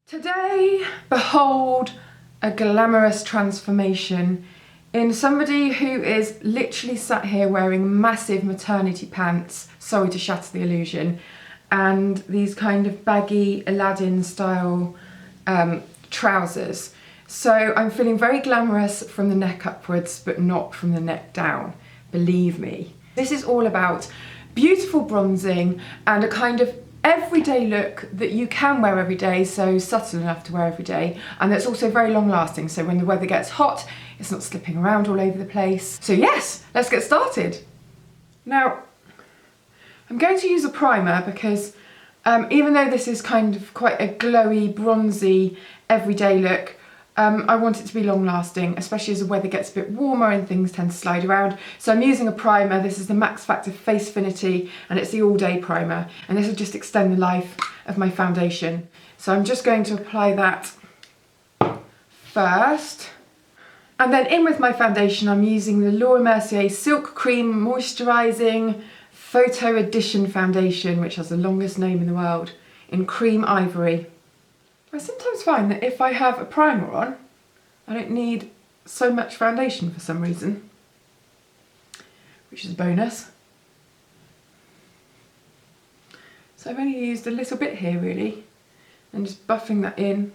Today, behold a glamorous transformation in somebody who is literally sat here wearing massive maternity pants, sorry to shatter the illusion, and these kind of baggy Aladdin style trousers. So I'm feeling very glamorous from the neck upwards, but not from the neck down, believe me. This is all about beautiful bronzing and a kind of everyday look that you can wear every day, so subtle enough to wear every day, and that's also very long lasting, so when the weather gets hot it's not slipping around all over the place. So yes, let's get started. Now I'm going to use a primer because even though this is kind of quite a glowy, bronzy, everyday look, I want it to be long lasting, especially as the weather gets a bit warmer and things tend to slide around. So I'm using a primer. This is the Max Factor Face Affinity and it's the all day primer, and this will just extend the life of my foundation. So I'm just going to apply that first. And then in with my foundation, I'm using the Laura Mercier Silk Cream Moisturising Photo Edition Foundation, which has the longest name in the world, in Cream Ivory. I sometimes find that if I have a primer on, I don't need so much foundation for some reason, which is a bonus. So I've only used a little bit here really, and just buffing that in.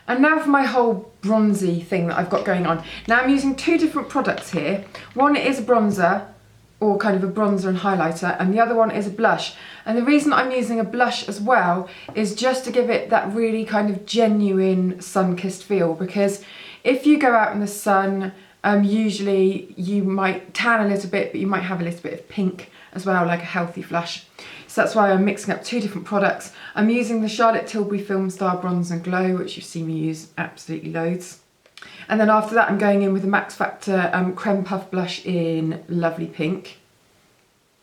And now for my whole bronzy thing that I've got going on. Now I'm using two different products here. One is a bronzer, or kind of a bronzer and highlighter, and the other one is a blush. And the reason I'm using a blush as well is just to give it that really kind of genuine sun-kissed feel, because if you go out in the sun, usually you might tan a little bit, but you might have a little bit of pink as well, like a healthy flush. So that's why I'm mixing up two different products. I'm using the Charlotte Tilbury Film Star Bronze and Glow, which you've seen me use absolutely loads. And then after that I'm going in with the Max Factor Creme Puff Blush in Lovely Pink.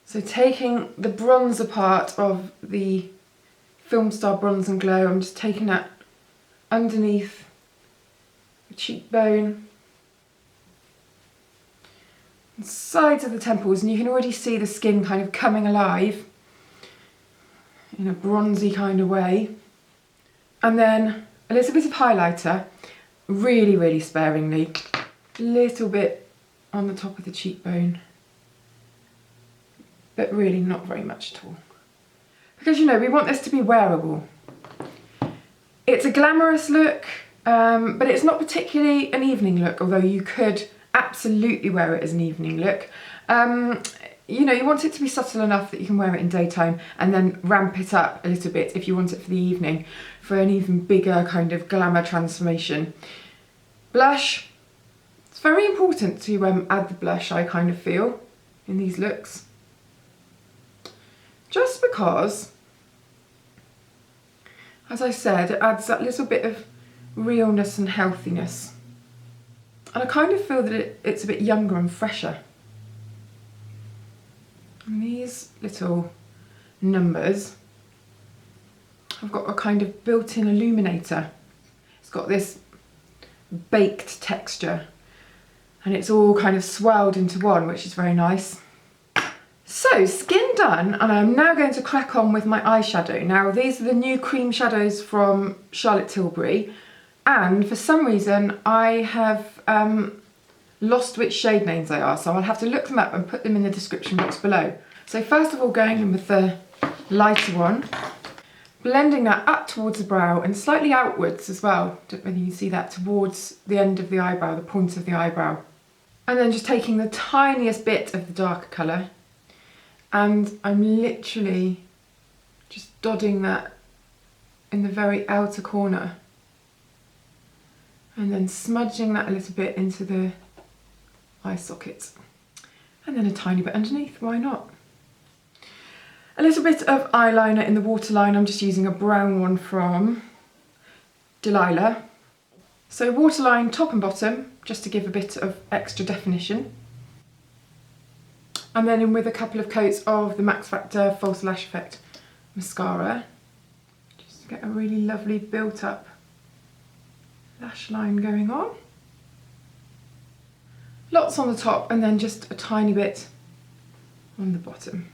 So taking the bronzer part of the Film Star Bronze and Glow, I'm just taking that underneath the cheekbone, and sides of the temples, and you can already see the skin kind of coming alive in a bronzy kind of way. And then a little bit of highlighter, really, really sparingly, a little bit on the top of the cheekbone, but really not very much at all. Because, you know, we want this to be wearable. It's a glamorous look, but it's not particularly an evening look, although you could absolutely wear it as an evening look. You know, you want it to be subtle enough that you can wear it in daytime and then ramp it up a little bit if you want it for the evening, for an even bigger kind of glamour transformation. Blush. It's very important to add the blush, I kind of feel, in these looks. Just because, as I said, it adds that little bit of realness and healthiness. And I kind of feel that it's a bit younger and fresher. And these little numbers have got a kind of built-in illuminator. It's got this baked texture and it's all kind of swirled into one, which is very nice. So skin done, and I'm now going to crack on with my eyeshadow. Now these are the new cream shadows from Charlotte Tilbury, and for some reason I have lost which shade names they are, so I'll have to look them up and put them in the description box below. So first of all, going in with the lighter one, blending that up towards the brow and slightly outwards as well. Don't know whether you can see that, towards the end of the eyebrow, the point of the eyebrow. And then just taking the tiniest bit of the darker colour, and I'm literally just dotting that in the very outer corner, and then smudging that a little bit into the eye sockets, and then a tiny bit underneath, why not? A little bit of eyeliner in the waterline. I'm just using a brown one from Delilah. So waterline top and bottom, just to give a bit of extra definition. And then in with a couple of coats of the Max Factor False Lash Effect mascara, just to get a really lovely built up lash line going on. Lots on the top and then just a tiny bit on the bottom.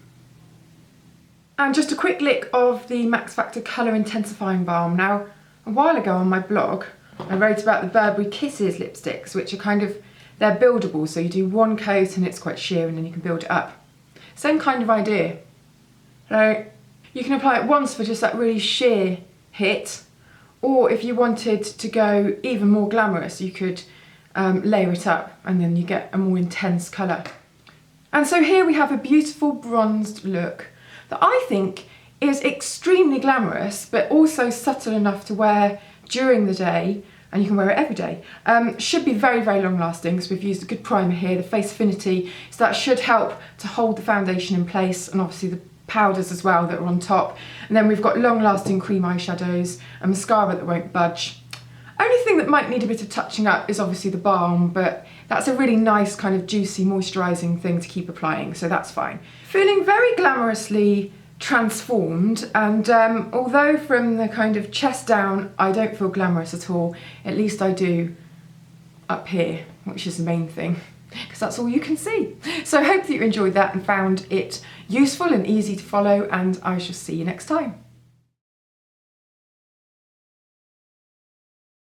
And just a quick lick of the Max Factor Colour Intensifying Balm. Now, a while ago on my blog, I wrote about the Burberry Kisses lipsticks, which are they're buildable, so you do one coat and it's quite sheer and then you can build it up. Same kind of idea. So you can apply it once for just that really sheer hit, or if you wanted to go even more glamorous, you could layer it up and then you get a more intense colour. And so here we have a beautiful bronzed look that I think is extremely glamorous, but also subtle enough to wear during the day, and you can wear it every day. Should be very, very long lasting because we've used a good primer here, the Face Affinity, so that should help to hold the foundation in place, and obviously the powders as well that are on top. And then we've got long lasting cream eyeshadows and mascara that won't budge. Only thing that might need a bit of touching up is obviously the balm, but that's a really nice kind of juicy moisturising thing to keep applying, so that's fine. Feeling very glamorously transformed, and although from the kind of chest down I don't feel glamorous at all, at least I do up here, which is the main thing, because that's all you can see. So I hope that you enjoyed that and found it useful and easy to follow, and I shall see you next time.